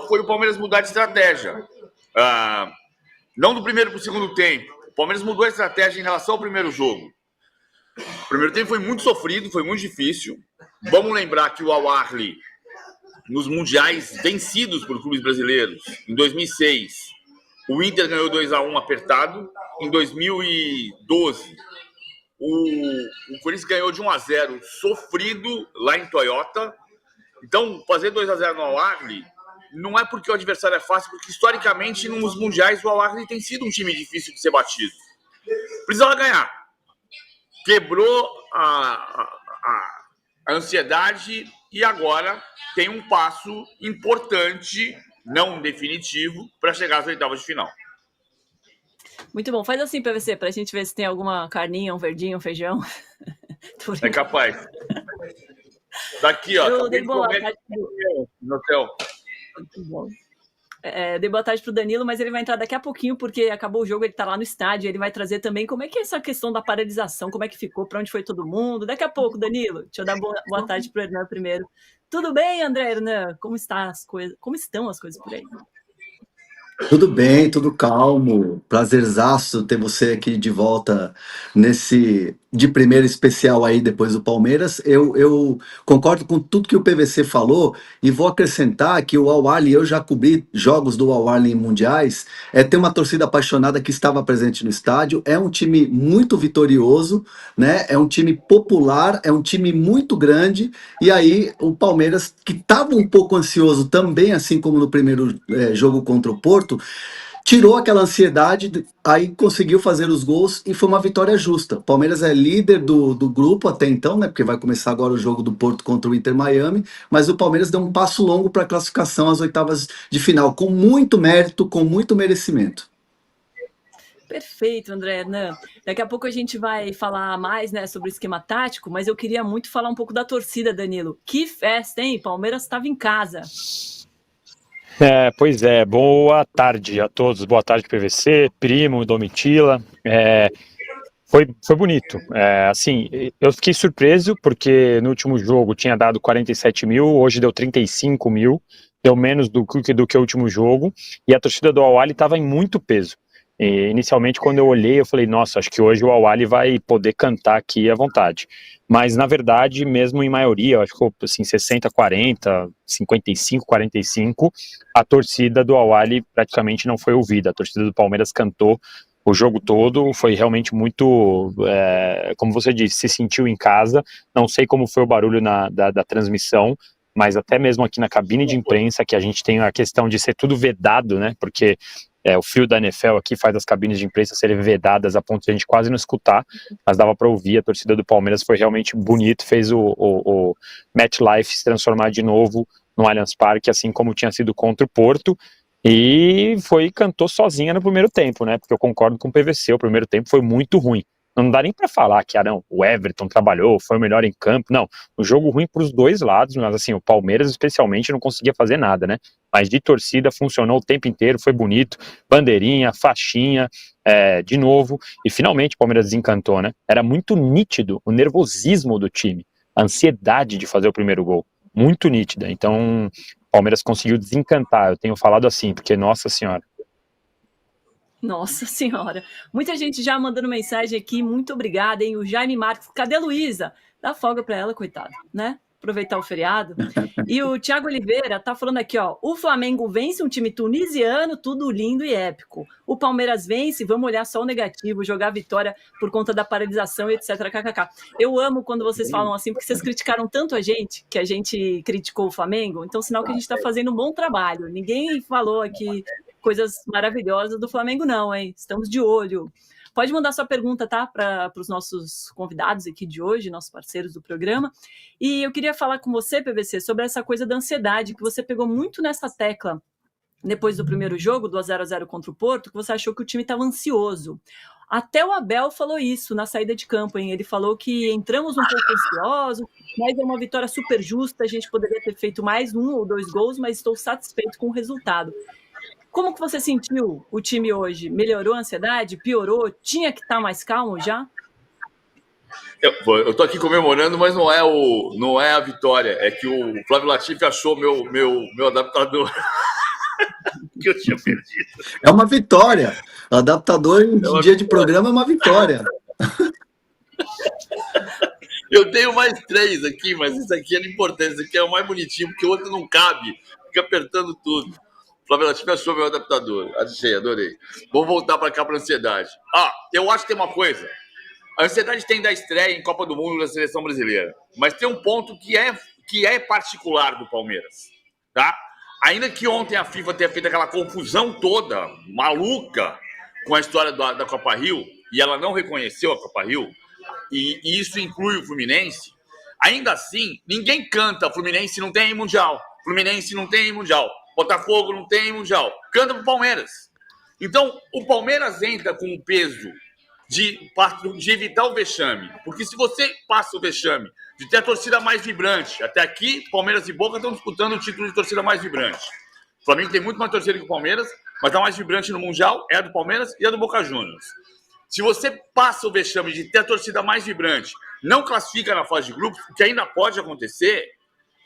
foi o Palmeiras mudar de estratégia. Não do primeiro para o segundo tempo. O Palmeiras mudou a estratégia em relação ao primeiro jogo. O primeiro tempo foi muito sofrido, foi muito difícil. Vamos lembrar que o Al Ahly, nos mundiais vencidos por clubes brasileiros, em 2006, o Inter ganhou 2-1 apertado. Em 2012, o Corinthians ganhou de 1-0 sofrido lá em Toyota. Então, fazer 2-0 no Al Ahly não é porque o adversário é fácil, porque historicamente nos mundiais o Al Ahly tem sido um time difícil de ser batido. Precisava ganhar. Quebrou a ansiedade e agora tem um passo importante, não definitivo, para chegar às oitavas de final. Muito bom. Faz assim, PVC, pra gente ver se tem alguma carninha, um verdinho, um feijão. É capaz. Tá aqui, ó. Eu dei boa tarde no hotel. Muito bom. Dei boa tarde pro Danilo, mas ele vai entrar daqui a pouquinho, porque acabou o jogo, ele tá lá no estádio, ele vai trazer também como é que é essa questão da paralisação, como é que ficou, pra onde foi todo mundo. Daqui a pouco, Danilo. Deixa eu dar boa tarde pro Hernan primeiro. Tudo bem, André Hernan? Como estão as coisas por aí? Tudo bem, tudo calmo. Prazerzaço ter você aqui de volta nesse de primeira especial aí depois do Palmeiras. Eu concordo com tudo que o PVC falou e vou acrescentar que o Al Ahly, eu já cobri jogos do Al Ahly em mundiais, tem uma torcida apaixonada que estava presente no estádio, é um time muito vitorioso, né? É um time popular, é um time muito grande, e aí o Palmeiras, que estava um pouco ansioso também, assim como no primeiro jogo contra o Porto, tirou aquela ansiedade, aí conseguiu fazer os gols e foi uma vitória justa. O Palmeiras é líder do grupo até então, né? Porque vai começar agora o jogo do Porto contra o Inter Miami, mas o Palmeiras deu um passo longo para a classificação às oitavas de final, com muito mérito, com muito merecimento. Perfeito, André Hernan. Daqui a pouco a gente vai falar mais, né, sobre o esquema tático, mas eu queria muito falar um pouco da torcida, Danilo. Que festa, hein? Palmeiras estava em casa. Pois é, boa tarde a todos, boa tarde PVC, Primo, Domitila, foi bonito, assim, eu fiquei surpreso porque no último jogo tinha dado 47 mil, hoje deu 35 mil, deu menos do que o último jogo, e a torcida do Al Ahly estava em muito peso. E, inicialmente, quando eu olhei, eu falei, nossa, acho que hoje o Al Ahly vai poder cantar aqui à vontade. Mas, na verdade, mesmo em maioria, eu acho que assim, 60-40, 55-45, a torcida do Al Ahly praticamente não foi ouvida. A torcida do Palmeiras cantou o jogo todo, foi realmente muito, como você disse, se sentiu em casa. Não sei como foi o barulho da transmissão, mas até mesmo aqui na cabine de imprensa, que a gente tem a questão de ser tudo vedado, né, porque o fio da NFL aqui faz as cabines de imprensa serem vedadas a ponto de a gente quase não escutar, mas dava para ouvir. A torcida do Palmeiras foi realmente bonito, fez o MetLife se transformar de novo no Allianz Parque, assim como tinha sido contra o Porto, e cantou sozinha no primeiro tempo, né, porque eu concordo com o PVC, o primeiro tempo foi muito ruim. Não dá nem para falar que o Everton trabalhou, foi o melhor em campo. Não, um jogo ruim para os dois lados, mas assim, o Palmeiras especialmente não conseguia fazer nada, né? Mas de torcida funcionou o tempo inteiro, foi bonito, bandeirinha, faixinha, de novo, e finalmente o Palmeiras desencantou, né? Era muito nítido o nervosismo do time, a ansiedade de fazer o primeiro gol, muito nítida. Então, o Palmeiras conseguiu desencantar, eu tenho falado assim, porque, nossa senhora. Nossa senhora, muita gente já mandando mensagem aqui, muito obrigada, hein? O Jaime Marques, cadê a Luísa? Dá folga para ela, coitada, né? Aproveitar o feriado. E o Thiago Oliveira tá falando aqui, ó, o Flamengo vence um time tunisiano, tudo lindo e épico. O Palmeiras vence, vamos olhar só o negativo, jogar a vitória por conta da paralisação, etc. KKK. Eu amo quando vocês falam assim, porque vocês criticaram tanto a gente, que a gente criticou o Flamengo, então sinal que a gente tá fazendo um bom trabalho. Ninguém falou aqui coisas maravilhosas do Flamengo não, hein? Estamos de olho. Pode mandar sua pergunta, tá? Para os nossos convidados aqui de hoje, nossos parceiros do programa. E eu queria falar com você, PVC, sobre essa coisa da ansiedade, que você pegou muito nessa tecla depois do primeiro jogo, do 0-0 contra o Porto, que você achou que o time estava ansioso. Até o Abel falou isso na saída de campo, hein? Ele falou que entramos um pouco ansiosos, mas é uma vitória super justa, a gente poderia ter feito mais 1 ou 2 gols, mas estou satisfeito com o resultado. Como que você sentiu o time hoje? Melhorou a ansiedade? Piorou? Tinha que estar mais calmo já? Eu tô aqui comemorando, mas não é a vitória. É que o Flávio Latifi achou meu adaptador. que eu tinha perdido. É uma vitória. Adaptador em É uma dia de vitória. programa é uma vitória. Eu tenho mais 3 aqui, mas esse aqui é importante. Esse aqui é o mais bonitinho, porque o outro não cabe. Fica apertando tudo. Flávio, você achou meu adaptador? Achei, adorei. Vamos voltar para cá para ansiedade. Eu acho que tem uma coisa. A ansiedade tem da estreia em Copa do Mundo da seleção brasileira. Mas tem um ponto que é particular do Palmeiras. Tá? Ainda que ontem a FIFA tenha feito aquela confusão toda, maluca, com a história da Copa Rio, e ela não reconheceu a Copa Rio, e isso inclui o Fluminense, ainda assim, ninguém canta Fluminense não tem Mundial, Fluminense não tem Mundial, Botafogo não tem Mundial, canta pro Palmeiras. Então, o Palmeiras entra com o peso de evitar o vexame, porque se você passa o vexame de ter a torcida mais vibrante, até aqui, Palmeiras e Boca estão disputando o título de torcida mais vibrante. O Flamengo tem muito mais torcida que o Palmeiras, mas a mais vibrante no Mundial é a do Palmeiras e a do Boca Juniors. Se você passa o vexame de ter a torcida mais vibrante, não classifica na fase de grupos, o que ainda pode acontecer,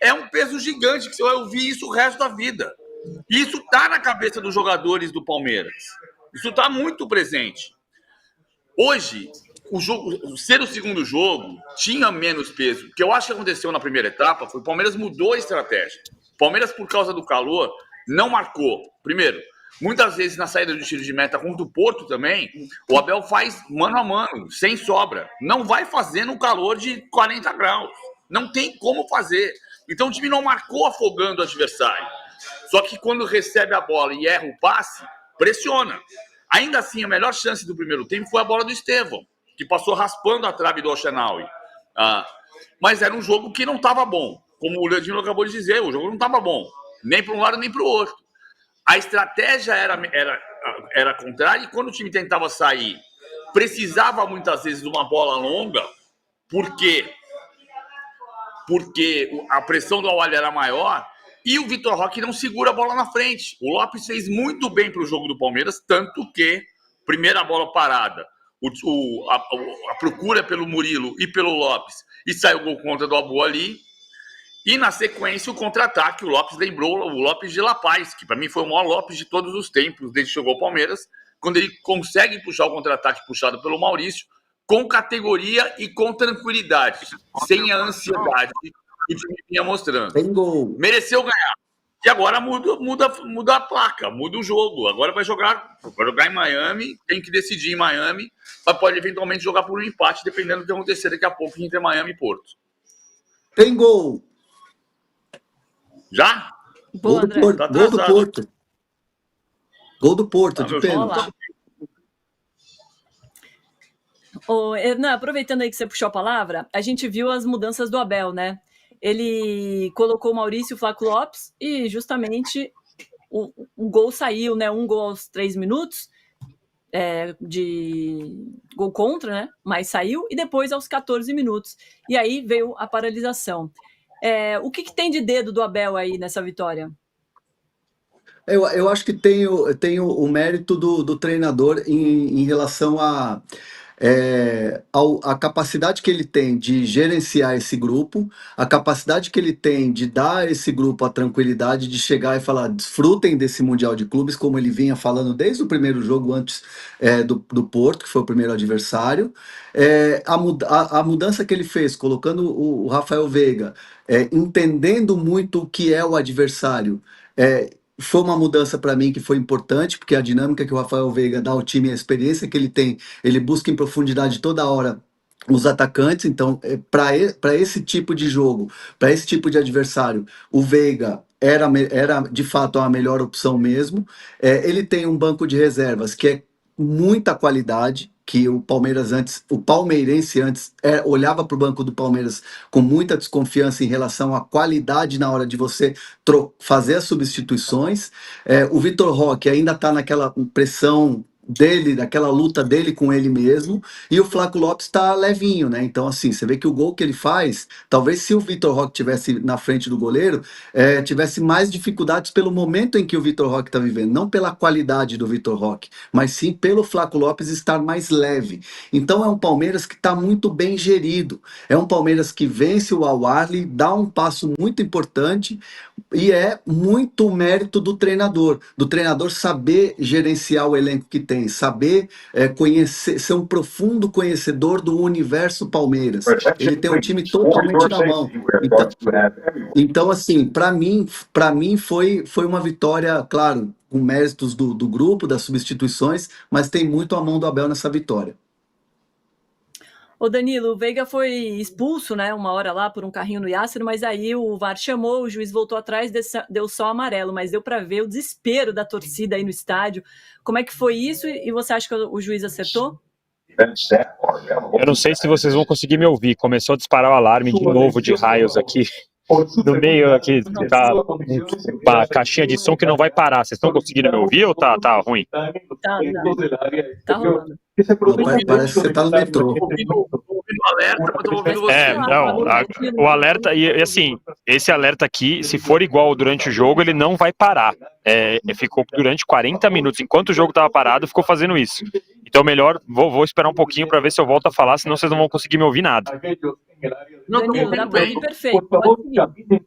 é um peso gigante, que você vai ouvir isso o resto da vida. E isso está na cabeça dos jogadores do Palmeiras. Isso está muito presente. Hoje, ser o segundo jogo tinha menos peso. O que eu acho que aconteceu na primeira etapa foi que o Palmeiras mudou a estratégia. O Palmeiras, por causa do calor, não marcou. Primeiro, muitas vezes na saída do tiro de meta contra o Porto também, o Abel faz mano a mano, sem sobra. Não vai fazer no calor de 40 graus. Não tem como fazer. Então o time não marcou afogando o adversário. Só que quando recebe a bola e erra o passe, pressiona. Ainda assim, a melhor chance do primeiro tempo foi a bola do Estevão, que passou raspando a trave do Ochenaui. Mas era um jogo que não estava bom. Como o Leandro acabou de dizer, o jogo não estava bom. Nem para um lado, nem para o outro. A estratégia era contrária, e quando o time tentava sair, precisava muitas vezes de uma bola longa, porque a pressão do Awali era maior, e o Vitor Roque não segura a bola na frente. O Lopes fez muito bem para o jogo do Palmeiras, tanto que, primeira bola parada, a procura pelo Murilo e pelo Lopes, e saiu o gol contra do Abu ali. E na sequência, o contra-ataque, o Lopes lembrou o Lopes de La Paz, que para mim foi o maior Lopes de todos os tempos, desde que chegou ao Palmeiras, quando ele consegue puxar o contra-ataque puxado pelo Maurício, com categoria e com tranquilidade, sem a ansiedade que o time vinha mostrando. Tem gol. Mereceu ganhar. E agora muda a placa, muda o jogo. Agora vai jogar em Miami, tem que decidir em Miami, mas pode eventualmente jogar por um empate, dependendo do que acontecer daqui a pouco entre Miami e Porto. Tem gol. Já? Boa, André. Gol Tá do atrasado. Porto. Gol do Porto, de meu pênalti. Olá. Aproveitando aí que você puxou a palavra, a gente viu as mudanças do Abel, né? Ele colocou o Maurício e o Flaco Lopes e justamente o gol saiu, né? Um gol aos 3 minutos de gol contra, né? Mas saiu, e depois aos 14 minutos. E aí veio a paralisação. O que tem de dedo do Abel aí nessa vitória? Eu acho que tem o mérito do treinador em relação a capacidade que ele tem de gerenciar esse grupo, a capacidade que ele tem de dar a esse grupo a tranquilidade de chegar e falar, desfrutem desse Mundial de Clubes, como ele vinha falando desde o primeiro jogo antes do Porto, que foi o primeiro adversário. A mudança que ele fez, colocando o Rafael Veiga, entendendo muito o que é o adversário, foi uma mudança para mim que foi importante, porque a dinâmica que o Rafael Veiga dá ao time, a experiência que ele tem, ele busca em profundidade toda hora os atacantes. Então, para esse tipo de jogo, para esse tipo de adversário, o Veiga era de fato a melhor opção mesmo. Ele tem um banco de reservas que é muita qualidade, que o palmeirense antes olhava para o banco do Palmeiras com muita desconfiança em relação à qualidade na hora de você fazer as substituições. O Vitor Roque ainda está naquela pressão dele, daquela luta dele com ele mesmo, e o Flaco Lopes tá levinho, né? Então, assim, você vê que o gol que ele faz, talvez se o Vitor Roque tivesse na frente do goleiro, tivesse mais dificuldades pelo momento em que o Vitor Roque tá vivendo, não pela qualidade do Vitor Roque, mas sim pelo Flaco Lopes estar mais leve. Então, é um Palmeiras que está muito bem gerido, é um Palmeiras que vence o Al-Ahly, dá um passo muito importante, e é muito mérito do treinador saber gerenciar o elenco que tem, saber conhecer, ser um profundo conhecedor do universo Palmeiras. Ele tem um time totalmente na mão. Então assim, para mim foi uma vitória, claro, com méritos do grupo, das substituições, mas tem muito a mão do Abel nessa vitória. Ô Danilo, o Veiga foi expulso, né, uma hora lá por um carrinho no Yasser, mas aí o VAR chamou, o juiz voltou atrás, deu só amarelo, mas deu para ver o desespero da torcida aí no estádio. Como é que foi isso e você acha que o juiz acertou? Eu não sei se vocês vão conseguir me ouvir, começou a disparar o alarme de novo de raios aqui. No meio aqui tá uma caixinha de som que não vai parar. Vocês estão conseguindo me ouvir ou tá ruim? Tá rolando. Parece que você tá no metrô. O alerta, e assim, esse alerta aqui, se for igual durante o jogo, ele não vai parar. Ficou durante 40 minutos, enquanto o jogo tava parado, ficou fazendo isso. Então melhor, vou esperar um pouquinho para ver se eu volto a falar, senão vocês não vão conseguir me ouvir nada. Danilo, dá pra ouvir perfeito, pode seguir.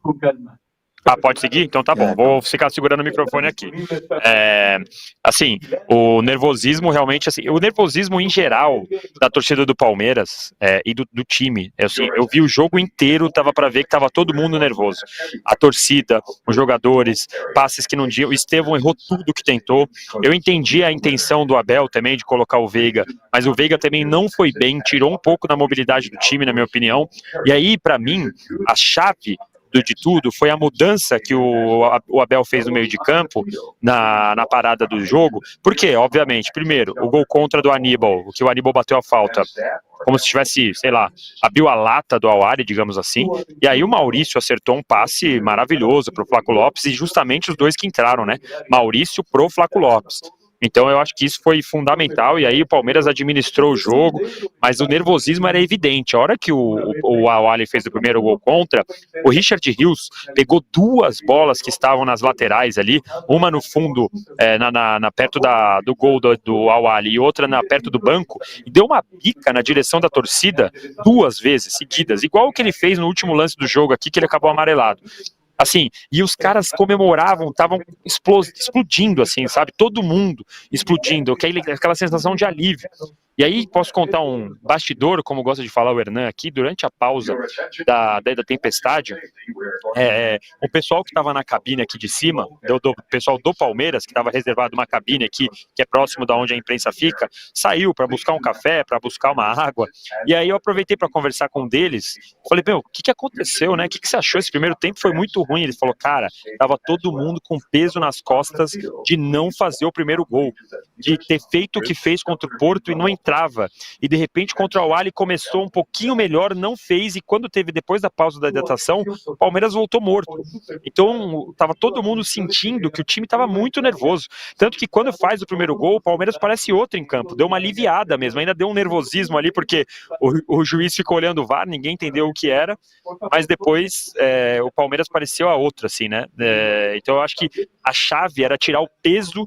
Pode seguir? Então tá bom, vou ficar segurando o microfone aqui. Assim, o nervosismo realmente, assim, o nervosismo em geral da torcida do Palmeiras e do time, assim, eu vi o jogo inteiro, tava para ver que tava todo mundo nervoso. A torcida, os jogadores, passes que não diam, o Estevão errou tudo que tentou. Eu entendi a intenção do Abel também de colocar o Veiga, mas o Veiga também não foi bem, tirou um pouco da mobilidade do time, na minha opinião. E aí, para mim, a chave de tudo foi a mudança que o Abel fez no meio de campo na parada do jogo, porque, obviamente, primeiro, o gol contra do Aníbal, que o Aníbal bateu a falta como se tivesse, sei lá, abriu a lata do Al-Ahly, digamos assim, e aí o Maurício acertou um passe maravilhoso pro Flaco Lopes, e justamente os dois que entraram, né, Maurício pro Flaco Lopes. Então eu acho que isso foi fundamental, e aí o Palmeiras administrou o jogo, mas o nervosismo era evidente. A hora que o Al-Ahly fez o primeiro gol contra, o Richard Rios pegou duas bolas que estavam nas laterais ali, uma no fundo, perto do gol do Al-Ahly, e outra perto do banco, e deu uma bica na direção da torcida duas vezes seguidas, igual o que ele fez no último lance do jogo aqui, que ele acabou amarelado. Assim, e os caras comemoravam, estavam explodindo, assim, sabe? Todo mundo explodindo, aquela sensação de alívio. E aí, posso contar um bastidor, como gosta de falar o Hernan aqui, durante a pausa da tempestade, o pessoal que estava na cabine aqui de cima, do pessoal do Palmeiras, que estava reservado uma cabine aqui, que é próximo da onde a imprensa fica, saiu para buscar um café, para buscar uma água, e aí eu aproveitei para conversar com um deles, falei, meu, o que aconteceu, né? O que você achou? Esse primeiro tempo foi muito ruim. Ele falou, cara, tava todo mundo com peso nas costas de não fazer o primeiro gol, de ter feito o que fez contra o Porto e não entrava, e de repente contra o Al-Ahly começou um pouquinho melhor, não fez, e quando teve depois da pausa da hidratação, o Palmeiras voltou morto. Então tava todo mundo sentindo que o time tava muito nervoso, tanto que quando faz o primeiro gol, o Palmeiras parece outro em campo, deu uma aliviada mesmo, ainda deu um nervosismo ali, porque o juiz ficou olhando o VAR, ninguém entendeu o que era, mas depois o Palmeiras pareceu a outra, assim, né? Então eu acho que a chave era tirar o peso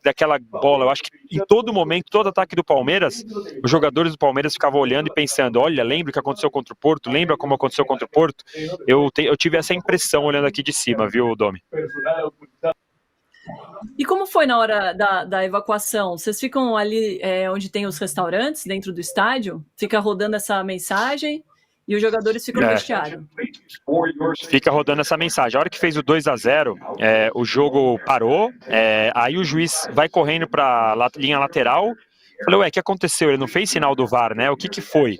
daquela bola. Eu acho que em todo momento, todo ataque do Palmeiras, os jogadores do Palmeiras ficavam olhando e pensando, olha, lembra o que aconteceu contra o Porto? Lembra como aconteceu contra o Porto? Eu tive essa impressão olhando aqui de cima, viu, Domi? E como foi na hora da evacuação? Vocês ficam ali onde tem os restaurantes, dentro do estádio? Fica rodando essa mensagem e os jogadores ficam no vestiário? Fica rodando essa mensagem. A hora que fez o 2-0, o jogo parou, aí o juiz vai correndo para a linha lateral. Falei, ué, o que aconteceu? Ele não fez sinal do VAR, né? O que foi?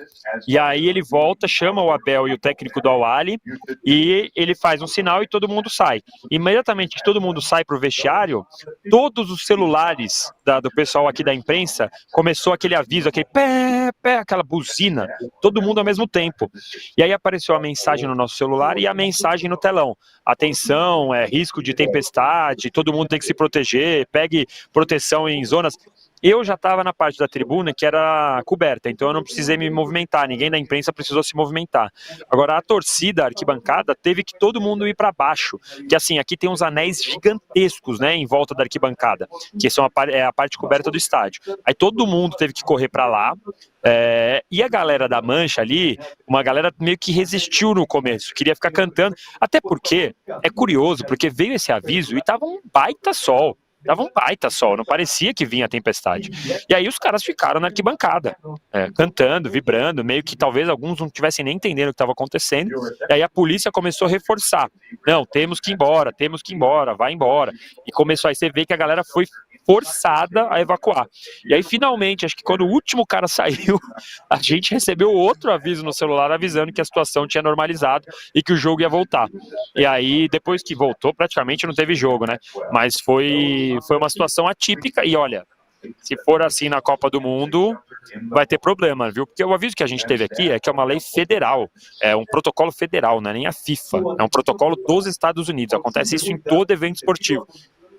E aí ele volta, chama o Abel e o técnico do Al-Ahly, e ele faz um sinal e todo mundo sai. Imediatamente que todo mundo sai pro vestiário, todos os celulares do pessoal aqui da imprensa, começou aquele aviso, aquele pé, aquela buzina, todo mundo ao mesmo tempo. E aí apareceu a mensagem no nosso celular e a mensagem no telão. Atenção, risco de tempestade, todo mundo tem que se proteger, pegue proteção em zonas... Eu já estava na parte da tribuna que era coberta, então eu não precisei me movimentar, ninguém da imprensa precisou se movimentar. Agora, a torcida, a arquibancada, teve que todo mundo ir para baixo, que assim, aqui tem uns anéis gigantescos, né, em volta da arquibancada, que são a parte coberta do estádio. Aí todo mundo teve que correr para lá, e a galera da Mancha ali, uma galera meio que resistiu no começo, queria ficar cantando, até porque, é curioso, porque veio esse aviso e tava um baita sol, não parecia que vinha a tempestade. E aí os caras ficaram na arquibancada, cantando, vibrando, meio que talvez alguns não tivessem nem entendendo o que estava acontecendo, e aí a polícia começou a reforçar, não, temos que ir embora, vai embora, e começou, aí você vê que a galera foi forçada a evacuar. E aí finalmente, acho que quando o último cara saiu, a gente recebeu outro aviso no celular avisando que a situação tinha normalizado e que o jogo ia voltar. E aí, depois que voltou, praticamente não teve jogo, né? Mas foi uma situação atípica e olha, se for assim na Copa do Mundo, vai ter problema, viu? Porque o aviso que a gente teve aqui é que é uma lei federal, é um protocolo federal, não é nem a FIFA, é um protocolo dos Estados Unidos, acontece isso em todo evento esportivo.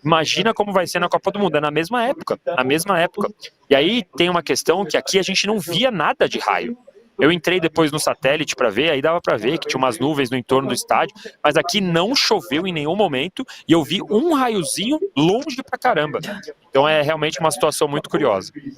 Imagina como vai ser na Copa do Mundo, é na mesma época. E aí tem uma questão que aqui a gente não via nada de raio. Eu entrei depois no satélite para ver, aí dava para ver que tinha umas nuvens no entorno do estádio, mas aqui não choveu em nenhum momento e eu vi um raiozinho longe pra caramba. Então é realmente uma situação muito curiosa.